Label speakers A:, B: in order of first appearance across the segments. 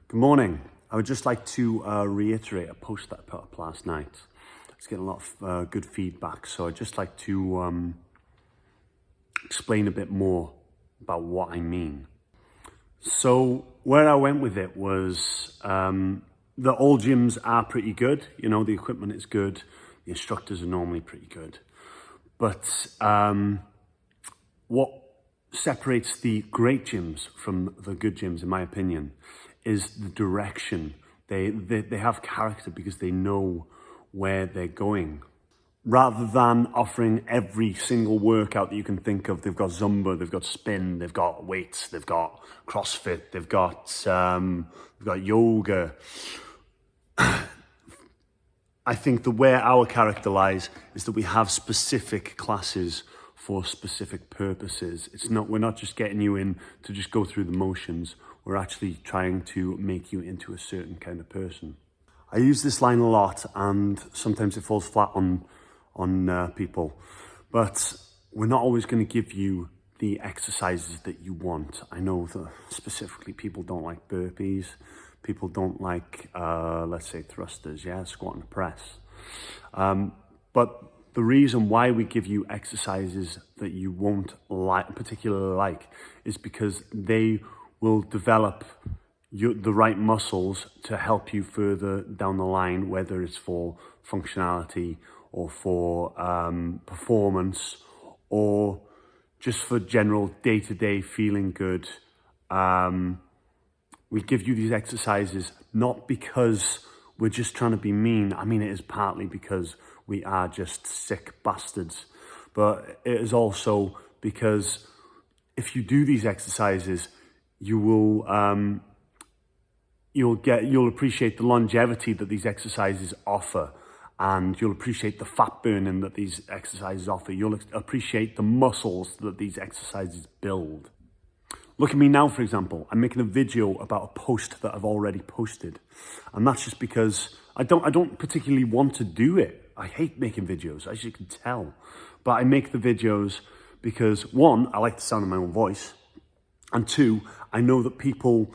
A: Good morning. I would just like to reiterate a post that I put up last night. It's getting a lot of good feedback, so I'd just like to explain a bit more about what I mean. So where I went with it was that all gyms are pretty good. You know, the equipment is good. The instructors are normally pretty good. But what separates the great gyms from the good gyms, in my opinion, is the direction. They have character because they know where they're going. Rather than offering every single workout that you can think of, they've got Zumba, they've got spin, they've got weights, they've got CrossFit, they've got yoga. I think the way our character lies is that we have specific classes for specific purposes. We're not just getting you in to just go through the motions. We're actually trying to make you into a certain kind of person. I use this line a lot, and sometimes it falls flat on people, but we're not always going to give you the exercises that you want. I know that specifically people don't like burpees. People don't like, let's say, thrusters, squat and press. But the reason why we give you exercises that you won't particularly like is because they will develop the right muscles to help you further down the line, whether it's for functionality or for performance or just for general day-to-day feeling good. We give you these exercises not because we're just trying to be mean. I mean, it is partly because we are just sick bastards, but it is also because if you do these exercises, you will you'll appreciate the longevity that these exercises offer, and you'll appreciate the fat burning that these exercises offer. You'll appreciate the muscles that these exercises build. Look at me now, for example. I'm making a video about a post that I've already posted, and that's just because I don't particularly want to do it. I hate making videos, as you can tell, but I make the videos because, one, I like the sound of my own voice, and two, I know that people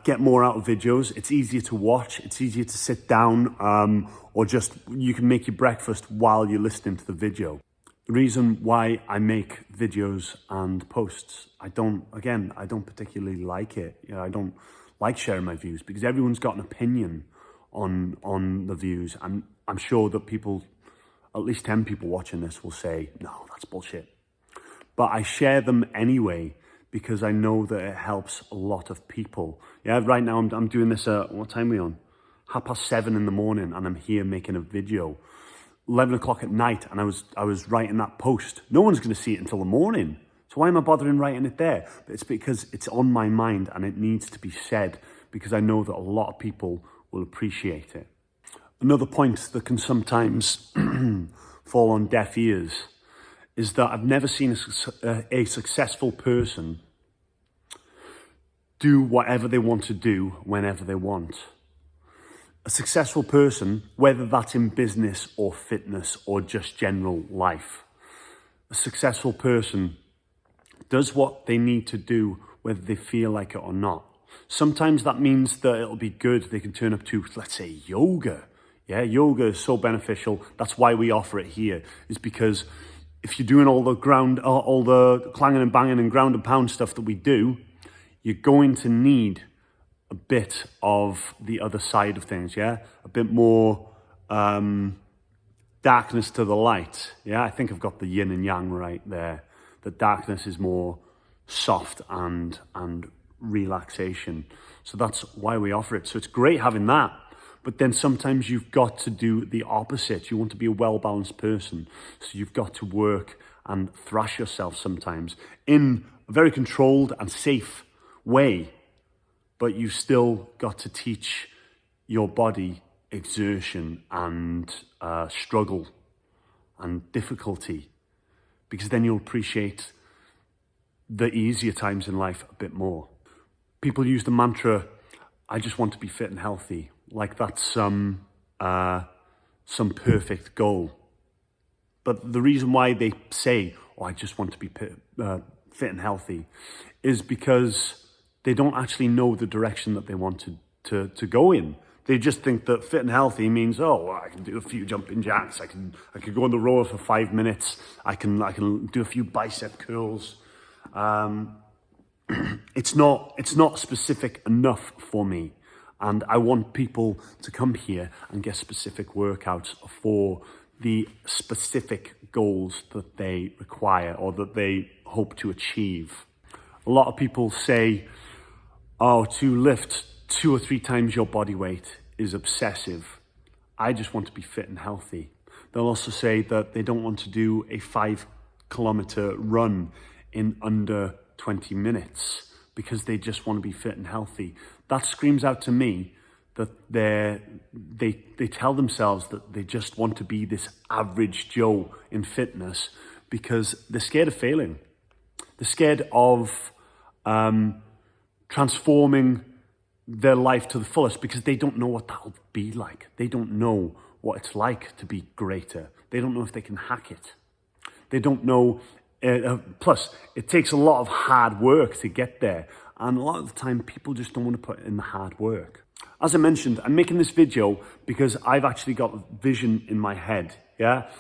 A: get more out of videos. It's easier to watch. It's easier to sit down, or just you can make your breakfast while you're listening to the video. The reason why I make videos and posts, I don't particularly like it. I don't like sharing my views because everyone's got an opinion on the views, and I'm sure that people, at least 10 people watching this, will say, no, that's bullshit. But I share them anyway because I know that it helps a lot of people. Yeah, right now I'm doing this at, what time are we on? 7:30 in the morning, and I'm here making a video. 11 o'clock at night, and I was writing that post. No one's going to see it until the morning. So why am I bothering writing it there? But it's because it's on my mind and it needs to be said because I know that a lot of people will appreciate it. Another point that can sometimes fall on deaf ears is that I've never seen a successful person do whatever they want to do whenever they want. A successful person, whether that's in business or fitness or just general life, a successful person does what they need to do whether they feel like it or not. Sometimes that means that it'll be good. They can turn up to, let's say, yoga. Yeah, yoga is so beneficial. That's why we offer it here, is because if you're doing all the clanging and banging and ground and pound stuff that we do, you're going to need a bit of the other side of things, a bit more darkness to the light. I think I've got the yin and yang right there. The darkness is more soft and relaxation. So that's why we offer it. So it's great having that. But then sometimes you've got to do the opposite. You want to be a well-balanced person. So you've got to work and thrash yourself sometimes in a very controlled and safe way. But you've still got to teach your body exertion and struggle and difficulty, because then you'll appreciate the easier times in life a bit more. People use the mantra, I just want to be fit and healthy, like that's some perfect goal. But the reason why they say, I just want to be fit and healthy, is because they don't actually know the direction that they want to go in. They just think that fit and healthy means, oh, well, I can do a few jumping jacks. I can go on the rower for 5 minutes. I can do a few bicep curls. It's not specific enough for me. And I want people to come here and get specific workouts for the specific goals that they require or that they hope to achieve. A lot of people say, oh, to lift 2 or 3 times your body weight is obsessive. I just want to be fit and healthy. They'll also say that they don't want to do a 5-kilometer run in under 20 minutes because they just want to be fit and healthy. That screams out to me that they tell themselves that they just want to be this average Joe in fitness because they're scared of failing. They're scared of transforming their life to the fullest because they don't know what that'll be like. They don't know what it's like to be greater. They don't know if they can hack it. They don't know. Plus, it takes a lot of hard work to get there. And a lot of the time, people just don't want to put in the hard work. As I mentioned, I'm making this video because I've actually got a vision in my head. Yeah,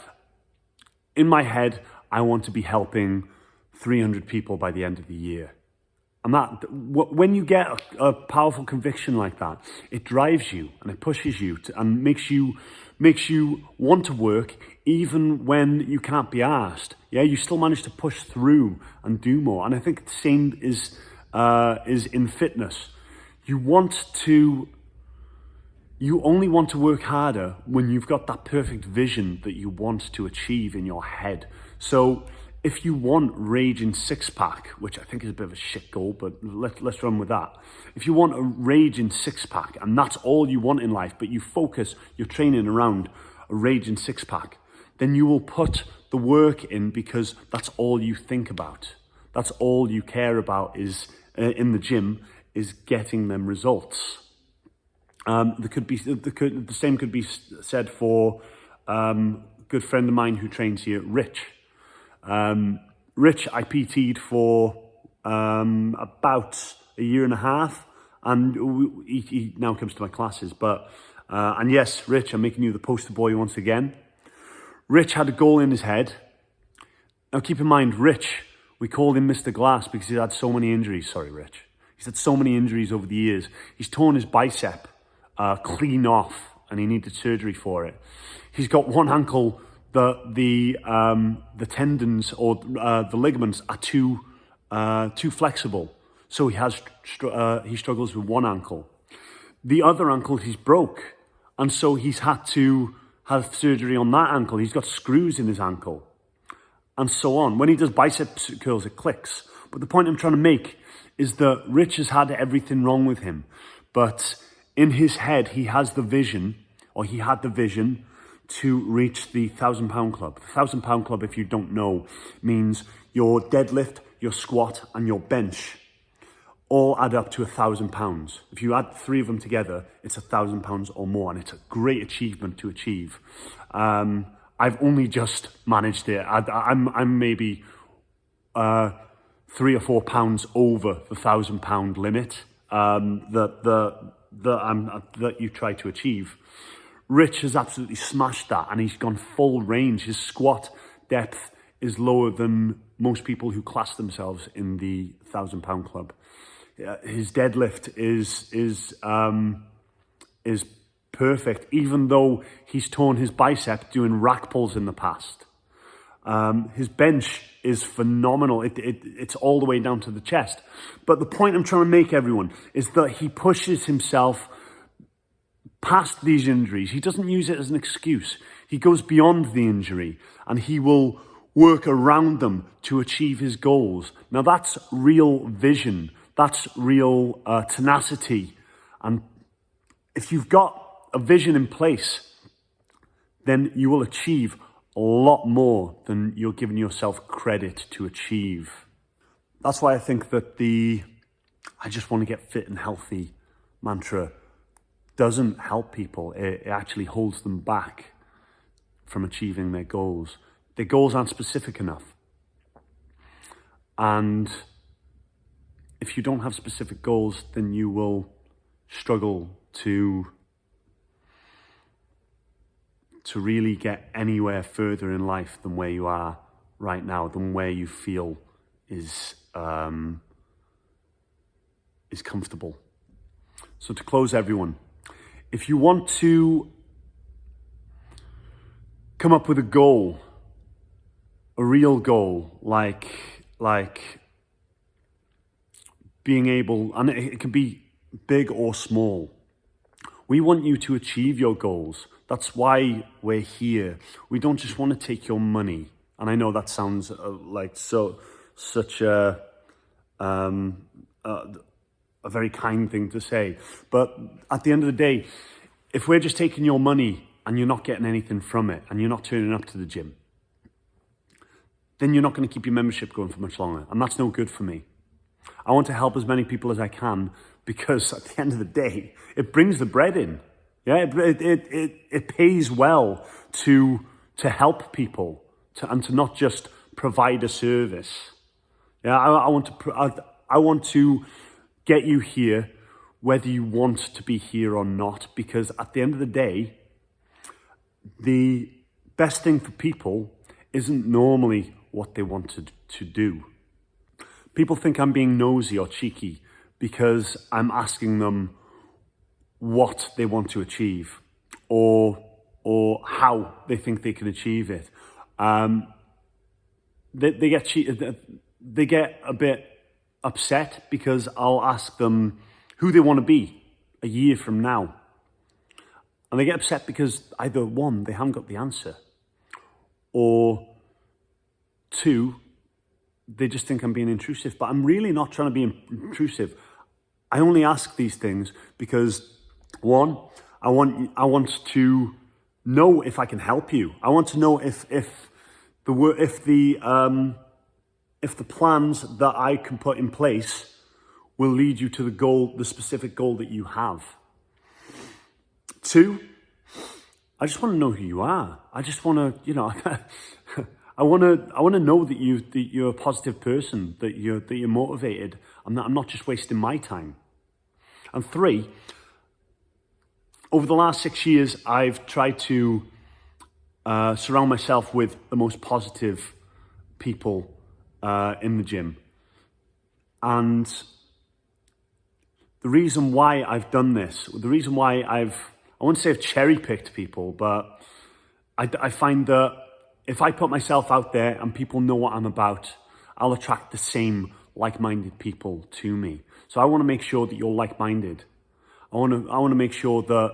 A: in my head, I want to be helping 300 people by the end of the year. And that, when you get a powerful conviction like that, it drives you and it pushes you and makes you want to work even when you can't be asked. Yeah, you still manage to push through and do more. And I think the same is in fitness. You only want to work harder when you've got that perfect vision that you want to achieve in your head. So if you want raging 6-pack, which I think is a bit of a shit goal, but let's run with that. If you want a raging 6-pack and that's all you want in life, but you focus your training around a raging 6-pack, then you will put the work in because that's all you think about. That's all you care about is in the gym is getting them results. The same could be said for a good friend of mine who trains here, Rich. Rich, I PT'd for about a year and a half, and he now comes to my classes. And yes, Rich, I'm making you the poster boy once again. Rich had a goal in his head. Now keep in mind, Rich, we called him Mr. Glass because he's had so many injuries. Sorry, Rich. He's had so many injuries over the years. He's torn his bicep clean off, and he needed surgery for it. He's got one ankle that the tendons or the ligaments are too flexible, so he struggles with one ankle. The other ankle he's broke, and so he's had to have surgery on that ankle. He's got screws in his ankle, and so on. When he does bicep curls, it clicks. But the point I'm trying to make is that Rich has had everything wrong with him, but in his head he has the vision, or he had the vision, to reach the 1,000-pound club. The 1,000-pound club, if you don't know, means your deadlift, your squat, and your bench all add up to 1,000 pounds. If you add 3 of them together, it's 1,000 pounds or more, and it's a great achievement to achieve. I've only just managed it. I'm maybe 3 or 4 pounds over the 1,000-pound limit that you try to achieve. Rich has absolutely smashed that, and he's gone full range. His squat depth is lower than most people who class themselves in the 1,000-pound club. His deadlift is perfect, even though he's torn his bicep doing rack pulls in the past. His bench is phenomenal. It's all the way down to the chest. But the point I'm trying to make, everyone, is that he pushes himself past these injuries. He doesn't use it as an excuse. He goes beyond the injury, and he will work around them to achieve his goals. Now that's real vision. That's real tenacity. And if you've got a vision in place, then you will achieve a lot more than you're giving yourself credit to achieve. That's why I think that I just want to get fit and healthy mantra doesn't help people. It actually holds them back from achieving their goals. Their goals aren't specific enough. And if you don't have specific goals, then you will struggle to really get anywhere further in life than where you are right now, than where you feel is comfortable. So to close, everyone, if you want to come up with a goal, a real goal, like being able, and it can be big or small. We want you to achieve your goals. That's why we're here. We don't just want to take your money. And I know that sounds like such a very kind thing to say. But at the end of the day, if we're just taking your money and you're not getting anything from it, and you're not turning up to the gym, then you're not going to keep your membership going for much longer. And that's no good for me. I want to help as many people as I can, because at the end of the day, it brings the bread in. Yeah, it pays well to help people, and to not just provide a service. Yeah, I want to get you here, whether you want to be here or not, because at the end of the day, the best thing for people isn't normally what they wanted to do. People think I'm being nosy or cheeky because I'm asking them what they want to achieve, or how they think they can achieve it. They get a bit upset because I'll ask them who they want to be a year from now. And they get upset because either one, they haven't got the answer, or two, they just think I'm being intrusive. But I'm really not trying to be intrusive. I only ask these things because, one, I want to know if I can help you. I want to know if the plans that I can put in place will lead you to the goal, the specific goal that you have. Two, I just want to know who you are. I just want to, I want to know that you're a positive person, that you're motivated, and that I'm not just wasting my time. And three, over the last 6 years, I've tried to surround myself with the most positive people in the gym. And the reason why I've done this, the reason why I wouldn't say I've cherry-picked people, but I find that if I put myself out there and people know what I'm about, I'll attract the same like-minded people to me. So I want to make sure that you're like-minded. I want to make sure that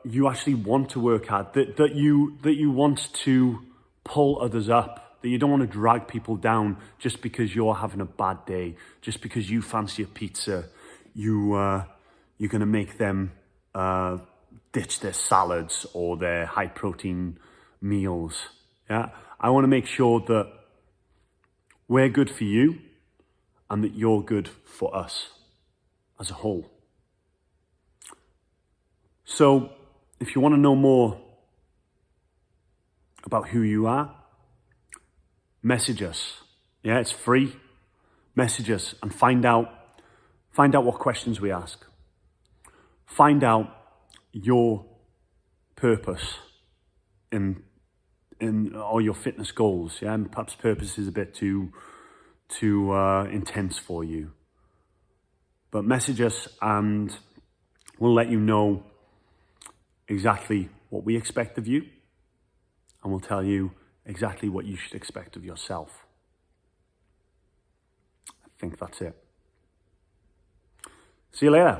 A: you actually want to work hard, that you want to pull others up, that you don't want to drag people down just because you're having a bad day, just because you fancy a pizza, you're going to make them ditch their salads or their high protein meals. Yeah, I want to make sure that we're good for you and that you're good for us as a whole. So if you want to know more about who you are, message us. Yeah, it's free. Message us and find out what questions we ask. Find out your purpose in all your fitness goals. Yeah, and perhaps purpose is a bit too intense for you. But message us and we'll let you know exactly what we expect of you, and we'll tell you exactly what you should expect of yourself. I think that's it. See you later.